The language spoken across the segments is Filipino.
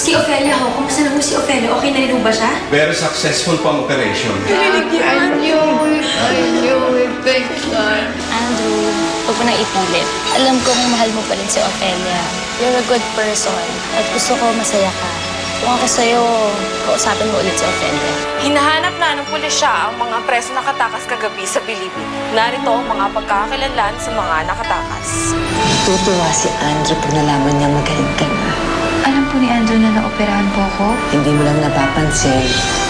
Si Ophelia ho, kumusta na ho si Ophelia? Okay na rin ho ba siya? Very successful po ang operation. I knew it, thank God. Andrew, huwag mo nang ipilit. Alam kong mahal mo pa rin si Ophelia. You're a good person at gusto ko masaya ka. Kung ako sa'yo, kausapin mo ulit si Ophelia. Hinahanap na ng pulisya ang mga preso nakatakas kagabi sa Bilibid. Narito ang mga pagkakakilanlan sa mga nakatakas. Tutuwa si Andrew pag nalaman niya magaling ka na. Alam po ni Andrew na naoperahan po ako. Hindi mo lang napapansin,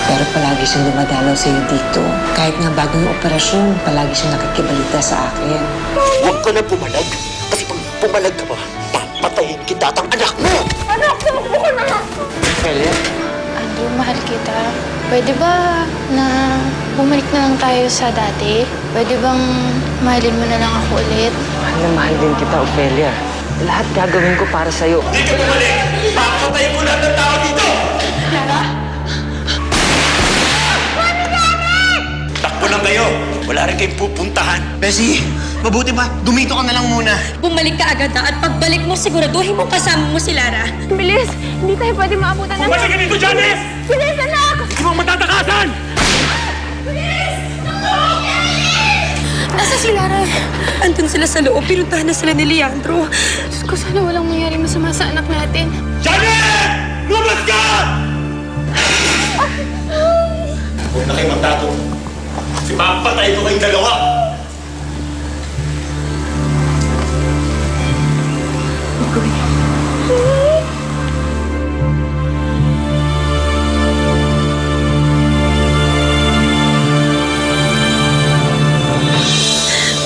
pero palagi siyang dumadalaw sa'yo dito. Kahit nga bago yung operasyon, palagi siyang nakikibalita sa akin. Huwag ka na pumalag. Kasi pag pumalag ka pa, papatayin kita at ang anak mo! Anak, tumakbo ka na! Ophelia? Andrew, mahal kita. Pwede ba na bumalik na lang tayo sa dati? Pwede bang mahalin mo na lang ako ulit? Mahal na mahal din kita, Ophelia. Lahat gagawin ko para sa'yo. Hindi ka bumalik! Papatayin ko lahat ng tao dito! Takbo lang kayo! Wala rin kayong pupuntahan. Bessie, mabuti ba? Dumito ka na lang muna. Bumalik ka agad na at pagbalik mo siguraduhin mo kasama mo si Lara. Bilis! Hindi tayo pwede maabutan ng... Bumalik ka dito, Janice! Bilis, anak! Hindi mo matatakasan! Nasa si Lara? Andun sila sa loob. Pinuntahan na sila ni Leandro. Diyos ko, sana walang mangyari masama sa anak natin. Janice! Lumabas ka! Huwag na kayo magtato. Si papatay ko kayong dalawa!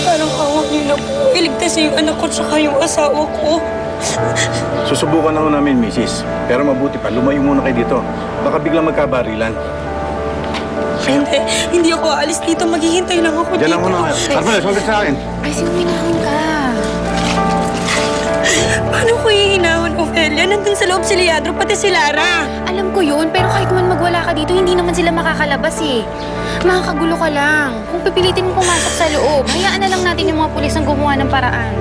Parang awag niyo na po. Iligtas niyo yung anak ko tsaka yung asawa ko. Susubukan na ho namin, Mrs. Pero mabuti pa, lumayo muna kayo dito. Baka biglang magkabarilan. Hindi ako aalis dito. Maghihintay lang ako Diyan dito. lang muna kayo. Arpel, sumabit sa akin. Ay, sinuminahon ka. Paano ko hihinahon, Ophelia? Nandun sa loob si Leandro, pati si Lara. Alam ko yun, pero kahit man magwala ka dito, hindi naman sila makakalabas eh. Makakagulo ka lang. Kung pipilitin mo pumasok sa loob, hayaan na lang natin yung mga pulis ang gumawa ng paraan.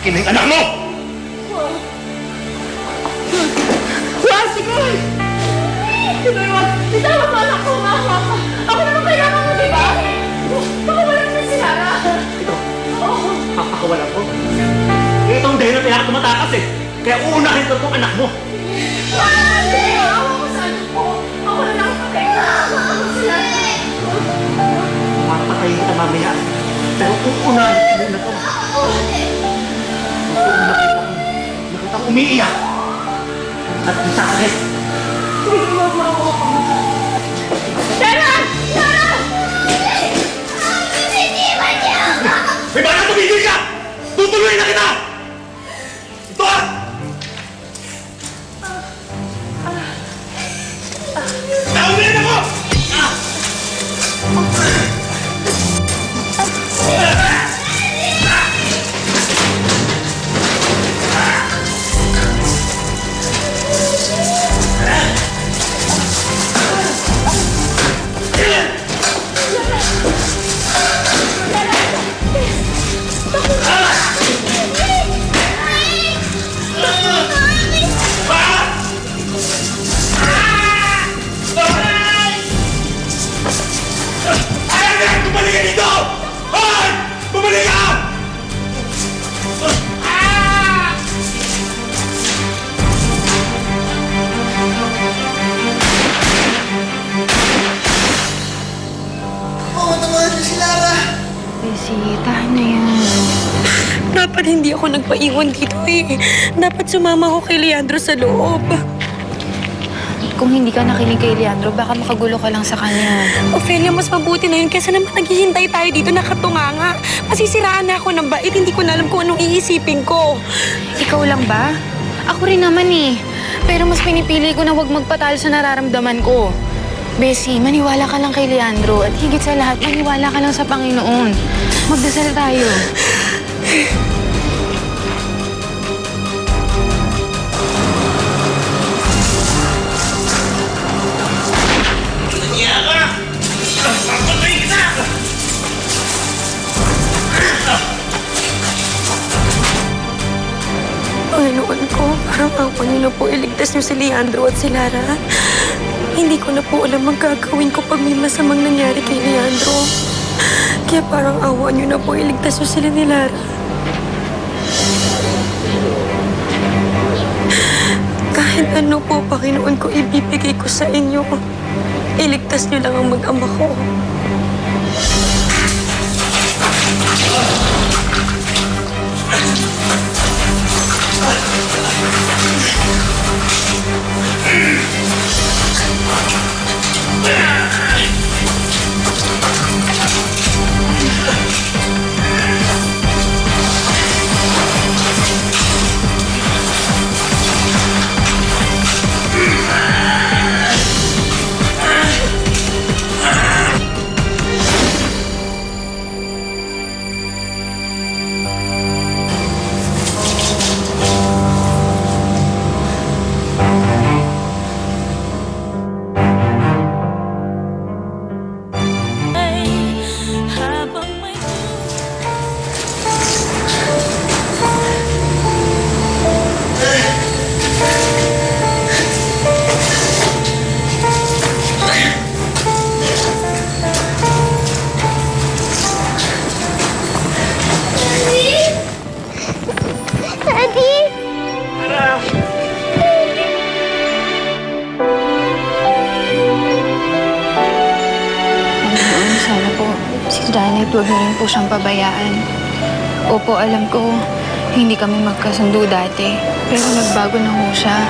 Akin ang anak mo! Bitawa mo, anak ko, maawa ka. Ako naman kailangan mo, di ba? Baka wala na si Lara. Kakakawalan ko. Ito ang dahilan kaya ako tumatakas eh. Kaya uunahin ko itong anak mo. Hindi! Awa ko sa anak ko. Ako na lang kailangan mo si Lara. Papatayin kita mamaya. Pero uunahin ko muna ito. Nakita ko umiiyak. At sasakit. Lara! Lara! May bala tumigil ka! Tutuloy na kita! Ito ah! Naunin ako! Bumalik ka dito! Hoy! Bumalik ka! Oo, tawagan niyo si Lara. Bessie, tahan na yan. Dapat hindi ako nagpaiwan dito eh. Dapat sumama ko kay Leandro sa loob. Kung hindi ka nakinig kay Leandro, baka makagulo ka lang sa kanya. Ophelia, mas mabuti na yun kaysa naman naghihintay tayo dito nakatunganga. Masisiraan na ako ng bait. Hindi ko na alam kung anong iisipin ko. Ikaw lang ba? Ako rin naman eh. Pero mas pinipili ko na huwag magpatalo sa nararamdaman ko. Bessie, maniwala ka lang kay Leandro at higit sa lahat, maniwala ka lang sa Panginoon. Magdasal tayo. Panginoon ko, parang awa niyo na po iligtas niyo si Leandro at si Lara. Hindi ko na po alam ang gagawin ko pag may masamang nangyari kay Leandro. Kaya parang awa niyo na po iligtas niyo sila ni Lara. Kahit ano po, Panginoon ko, ibibigay ko sa inyo. Iligtas niyo lang ang mag-ama ko. Sana po, si Janet, huwag niyo rin po siyang pabayaan. Opo, alam ko, hindi kami magkasundo dati. Pero nagbago na ho siya.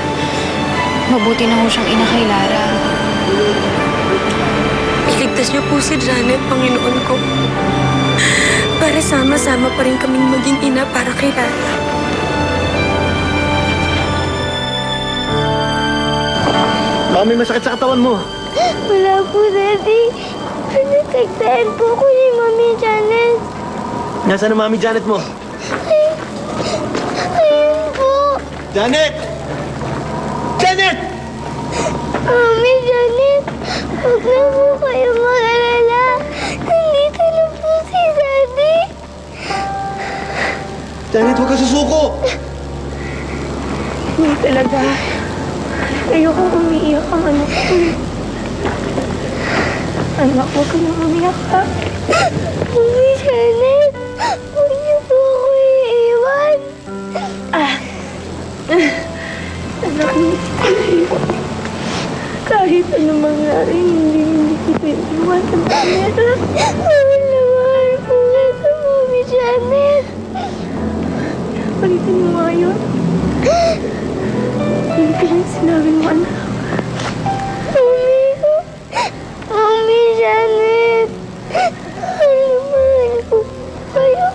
Mabuti na ho siyang ina kay Lara. Iligtas niyo po si Janet, Panginoon ko. Para sama-sama pa rin kaming maging ina para kay Lara. Baka may masakit sa katawan mo. Wala po, Daddy. Nataktaan po ko ni Mami Janet. Nasaan ang Mami Janet mo? Ayun po. Janet! Janet! Mami Janet, huwag na po kayo mag-alala. Nandito na po si Daddy. Janet, huwag ka susuko! Hindi talaga. Ayoko umiiyak ang anak ko. Anak, huwag ka na umiyak ka. Mami Janet, huwag niyo po ako iiwan. Anak, hindi kita naiwan. Kahit ano mangyari, hindi kita iiwan. Mahal na mahal po kita, Mami Janet. Palitan mo nga yun. Hindi ka lang sinabi mo, anak. Mami Janet, mahal na mahal po kayo.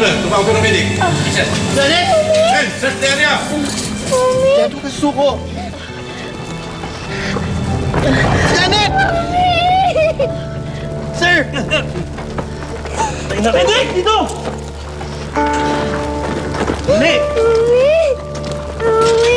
Tumawag ko ng medic. Janet! Sen, search the area! Janet, huwag ka susuko! Janet! Sir! Medic! Dito! Medic! Mami!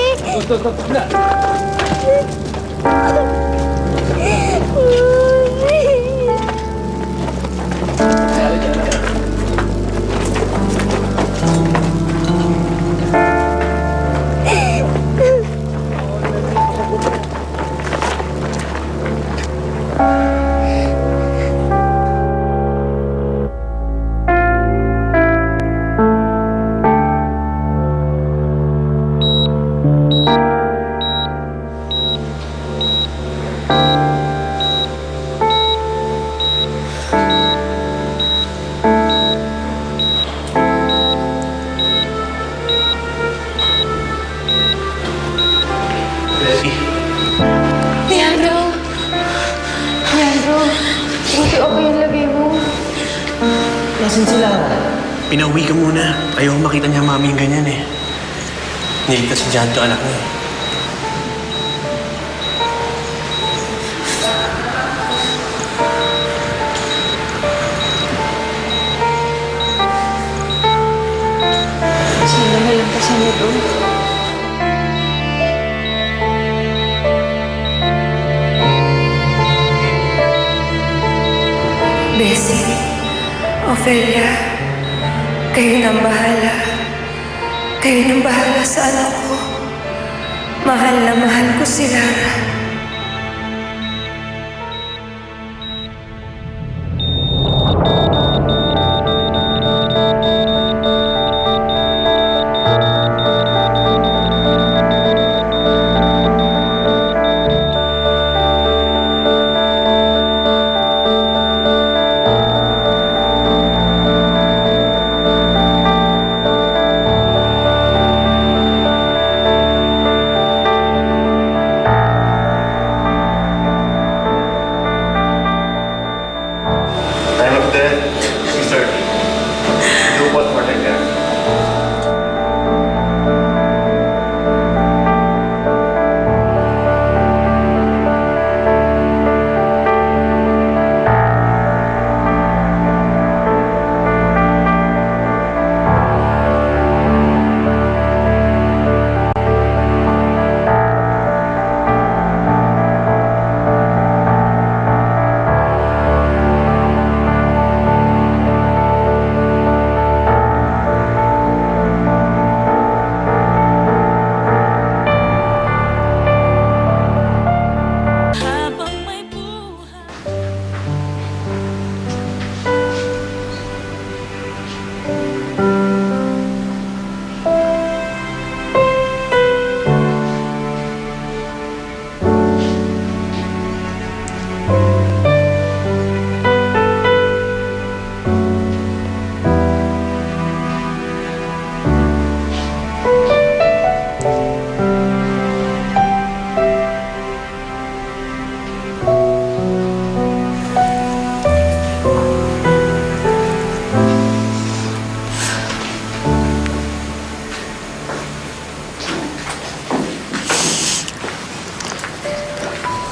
Nasaan sila? Pinauwi ka muna. Ayaw makita niya mami yung ganyan eh. Niligtas si Janto anak niya. Bessie, Ophelia, kayo nang bahala. Kayo nang bahala sa anak ko. Mahal na mahal ko si Lara. Time of death, 6:30. Do postmortem there.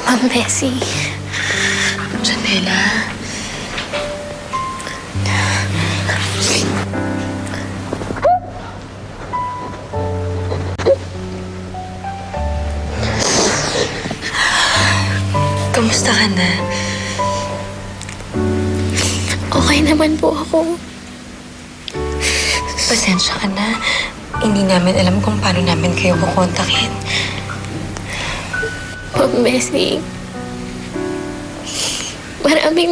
Ma'am Bessie. Janela. Kamusta ka na? Okay naman po ako. Pasensya ka na. Hindi namin alam kung paano namin kayo kukontakin. Ma'am Bessie,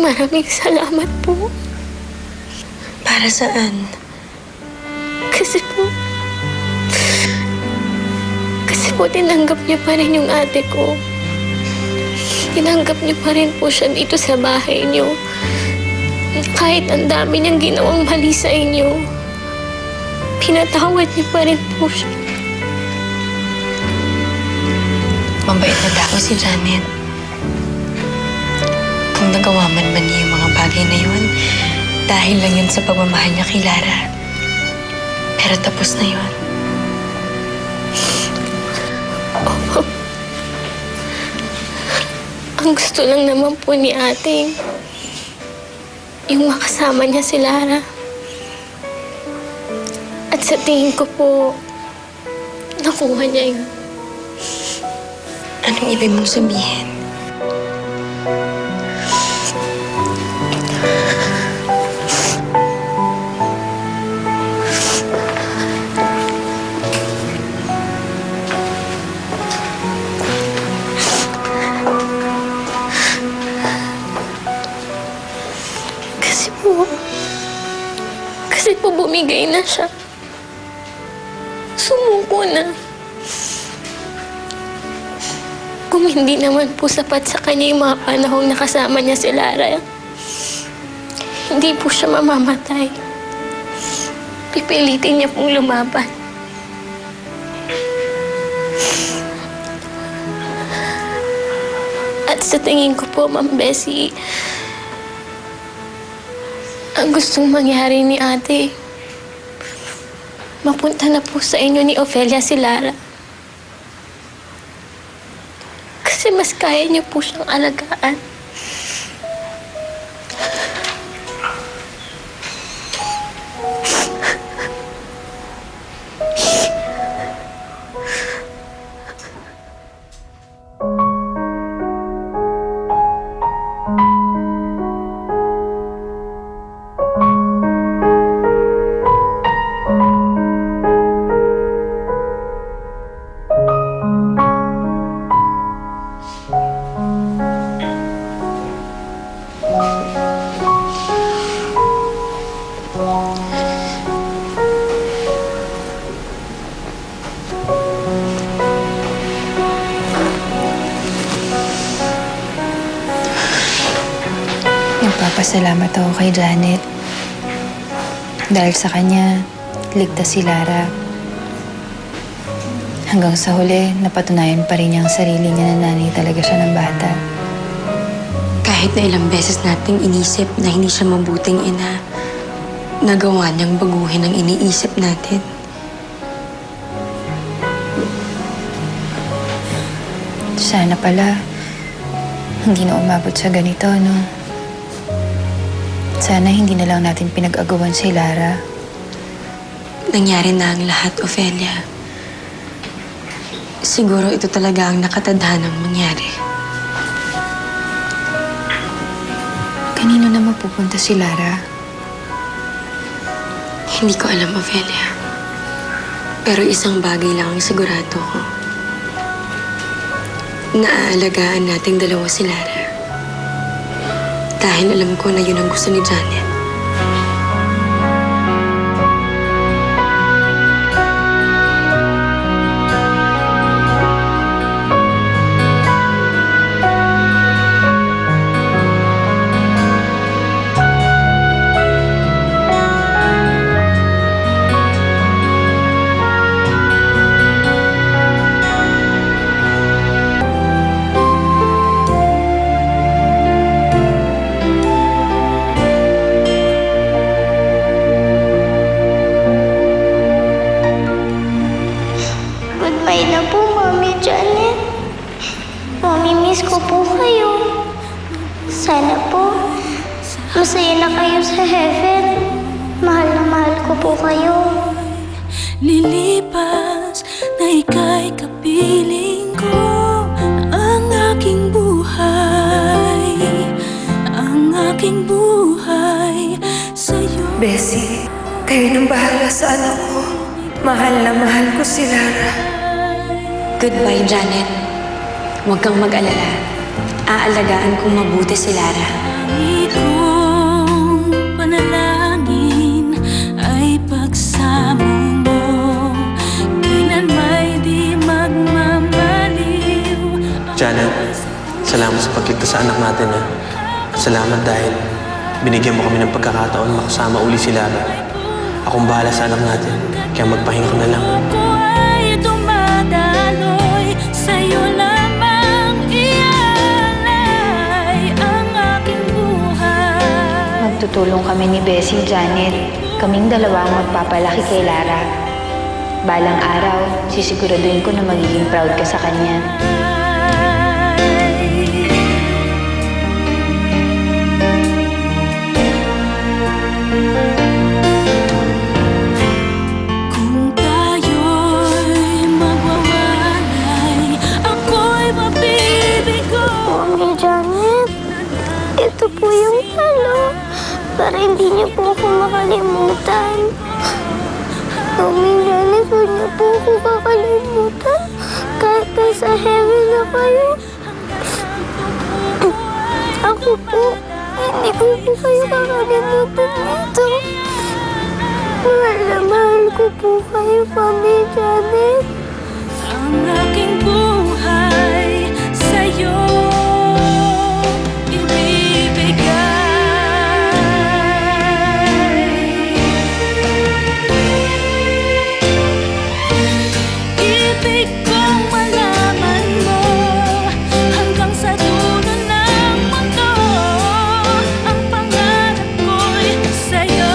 maraming salamat po. Para saan? Kasi po tinanggap niyo pa rin yung ate ko. Tinanggap niyo pa rin po siya dito sa bahay niyo. Kahit ang dami niyang ginawang mali sa inyo, pinatawad niyo pa rin po siya. Mabait na tao si Janet. Kung nagawa man niya yung mga bagay na yun, dahil lang yun sa pagmamahal niya kay Lara. Pero tapos na yun. Oh. Ang gusto lang naman po ni ate, yung makasama niya si Lara. At sa tingin ko po, nakuha niya yun. Anong ibig mong sabihin? Kasi po bumigay na siya. Sumuko na. Kung hindi naman po sapat sa kanya yung mga panahong nakasama niya si Lara, hindi po siya mamamatay. Pipilitin niya pong lumaban. At sa tingin ko po, Ma'am Bessie, ang gustong mangyari ni ate, mapunta na po sa inyo ni Ophelia si Lara. Kasi mas kaya niyo po siyang alagaan. Nagpapasalamat ako kay Janet. Dahil sa kanya, ligtas si Lara. Hanggang sa huli, napatunayan pa rin niya ang sarili niya na nanay talaga siya ng bata. Kahit na ilang beses nating inisip na hindi siya mabuting ina, nagawa niyang baguhin ang iniisip natin. Sana pala, hindi na umabot sa ganito, no? Sana hindi na lang natin pinag-agawan si Lara. Nangyari na ang lahat, Ophelia. Siguro ito talaga ang nakatadhanang mangyari. Kanino na mapupunta si Lara? Hindi ko alam, Ophelia. Pero isang bagay lang ang sigurado ko. Naaalagaan nating dalawa si Lara. Dahil alam ko na yun ang gusto ni Janet. Goodbye na po, Mami Janet. Mami-miss ko po kayo. Sana po, masaya na kayo sa heaven. Mahal na mahal ko po kayo. Lilipas na ika'y kapiling ko. Ang aking buhay, ang aking buhay sa'yo. Bessie, kayo nang bahala sa anak ko. Mahal na mahal ko si Lara. Goodbye, Janet. Huwag kang mag-alala. Aalagaan kong mabuti si Lara. Kong panalangin ay pagsamo mo. Kailan may di magmamaliw. Janet, salamat sa pagligtas sa anak natin, ha. Salamat dahil binigyan mo kami ng pagkakataon makasama uli si Lara. Akong bahala sa anak natin, kaya magpahinga ka na lang. Ako ay dumadaloy, sa'yo lamang ialay ang aking buhay. Magtutulong kami ni Bessie, Janet. Kaming dalawa ang magpapalaki kay Lara. Balang araw, sisiguraduhin ko na magiging proud ka sa kanya. Mami Janet, ito po yung para hindi niyo po ako makalimutan. Mami Janet, huwag niyo po ako kakalimutan. Kahit nasa heaven na kayo. Ako po, hindi ko po kayo kakalimutan dito. Mahal na mahal ko po kayo, Mami Janet. Ang aking buhay sa'yo ibibigay. Ibig kong malaman mo hanggang sa dulo ng mundo. Ang pangarap ko'y sa'yo.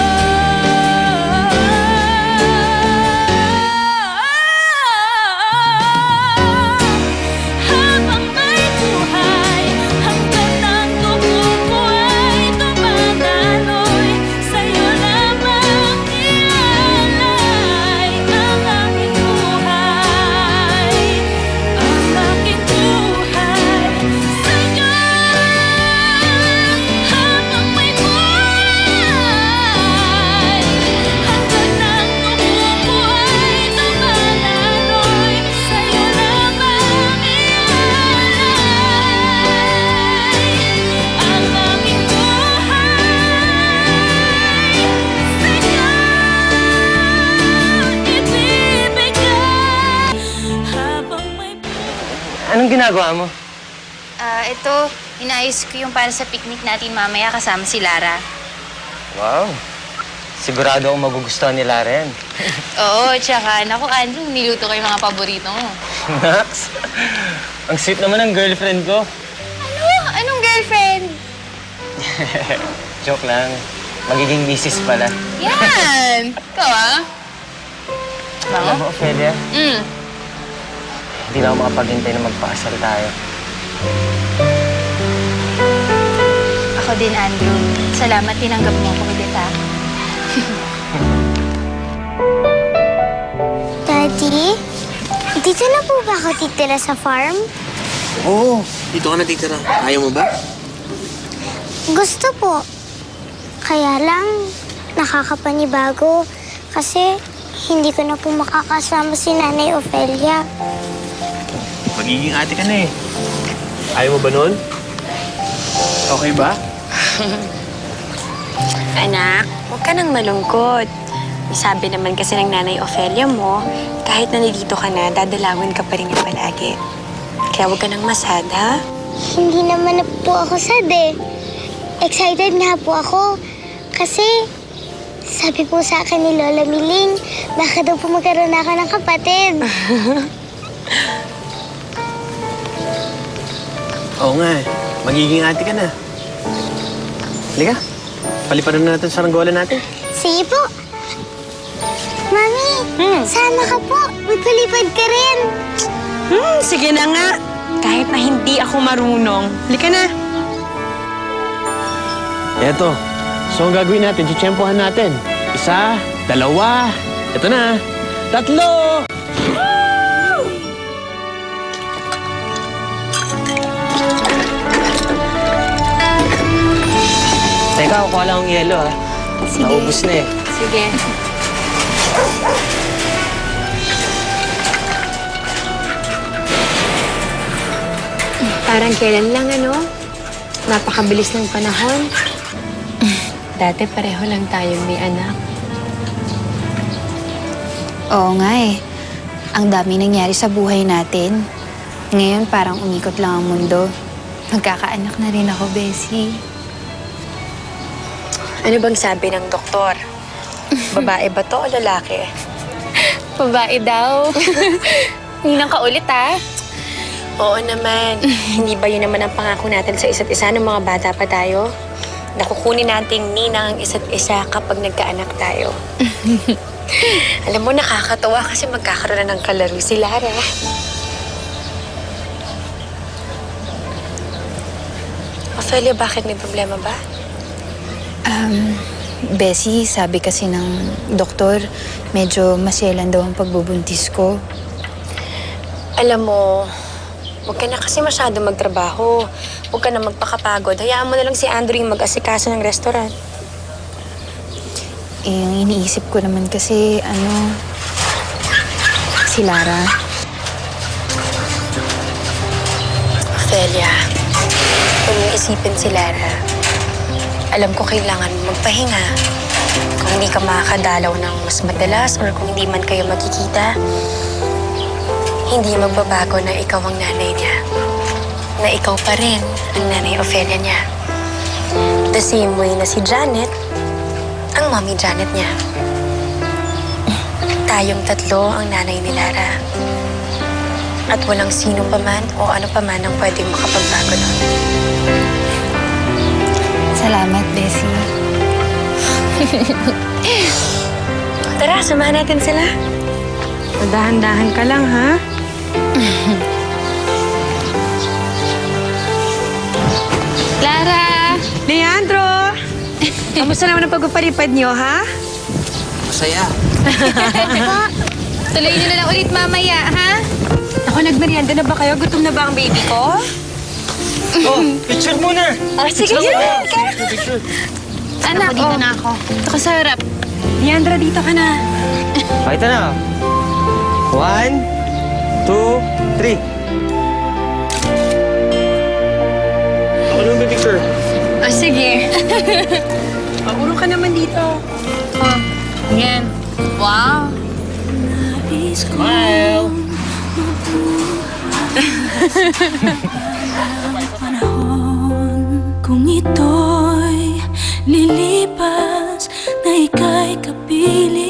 Habang may buhay, hanggang ng dugo ko ay dumadaloy, sa'yo lamang ialay ang aking buhay, ang aking buhay sa'yo. Habang may buhay, hanggang ng dugo ko ay dumadaloy, sa'yo lamang ialay ang aking buhay, sa'yo ibibigay. Habang may Anong ginagawa mo? Ito, Inayos ko yung para sa picnic natin mamaya kasama si Lara. Wow. Sigurado akong magugustuhan ni Lara yan. Oo, tsaka, naku, Andrew, niluto ko yung mga paborito mo. Max, ang sweet naman ng girlfriend ko. Ano? Anong girlfriend? Joke lang. Magiging misis pala. Yan! Ikaw, ah? Alam mo, Ophelia, Mm. hindi na ako makapaghintay na magpakasal tayo. Ako din, Andrew. Salamat tinanggap mo ako ulit, ah. Daddy, dito na po ba ako titira sa farm? Oo, dito ka natitira. Ayaw mo ba? Gusto po. Kaya lang, nakakapanibago kasi hindi ko na po makakasama si Nanay Ophelia. Magiging ate ka na eh. Ayaw mo ba nun? Okay ba? Anak, huwag ka nang malungkot. Sabi naman kasi ng Nanay Ophelia mo, kahit nandito ka na, dadalawin ka pa rin niya palagi. Kaya huwag ka nang masad, ha? Hindi naman na po ako sad eh. Excited nga po ako kasi sabi po sa akin ni Lola Miling, baka daw po magkaroon ako ng kapatid. Oo nga eh. Magiging ate ka na. Halika, paliparan na natin sa ranggola natin. Sige po. Mami, sama ka po. Magpalipad ka rin. Sige na nga. Kahit na hindi ako marunong. Halika na. Eto. So, ang gagawin natin, tsitsyempohan natin. 1, 2, eto na. 3! Teka, kukuha lang ang yelo, ha? Sige. Naubos na eh. Sige. Parang kailan lang, ano? Napakabilis ng panahon. Dati pareho lang tayong may anak. Oo nga eh. Ang dami nangyari sa buhay natin. Ngayon parang umikot lang ang mundo. Magkakaanak na rin ako, Bessie. Ano bang sabi ng doktor? Babae ba to o lalaki? Babae daw. Ninang ka ulit, ah. Oo naman. Hindi ba yun naman ang pangako natin sa isa't isa ng mga bata pa tayo? Nakukunin nating ninang ang isa't isa kapag nagkaanak tayo. Alam mo, nakakatawa kasi magkakaroon na ng kalaro si Lara. Ophelia, bakit may problema ba? Bessie, sabi kasi ng doktor, medyo maselan daw ang pagbubuntis ko. Alam mo, huwag ka na kasi masyado magtrabaho. Huwag ka na magpakapagod. Hayaan mo na lang si Andrew yung mag-asikaso ng restaurant. Eh, yung iniisip ko naman kasi, si Lara. Ophelia, huwag mong isipin si Lara. Alam ko kailangan mo magpahinga. Kung hindi ka makakadalaw ng mas madalas or kung hindi man kayo magkikita, hindi magbabago na ikaw ang nanay niya. Na ikaw pa rin ang Nanay Ophelia niya. The same way na si Janet, ang Mommy Janet niya. Tayong tatlo ang nanay ni Lara. At walang sino pa man o ano pa man ang pwedeng makapagbago nun. Salamat, Bessie. Tara, samahan natin sila. Dahan-dahan ka lang, ha? Lara! Leandro! Kamusta naman ang pagpapalipad niyo, ha? Masaya. Tuloy nyo na lang ulit mamaya, ha? Ako, nagmerienda na ba kayo? Gutom na ba ang baby ko? Oh, picture muna! Sige, Picture. Anak, dito na ako. Ito ka sa harap. Leandro, dito ka na. Pakita na. 1, 2, 3. Ako naman picture. Sige. Pagulong ka naman dito. Yan. Wow. Smile! ito'y lilipas na ika'y kapiling.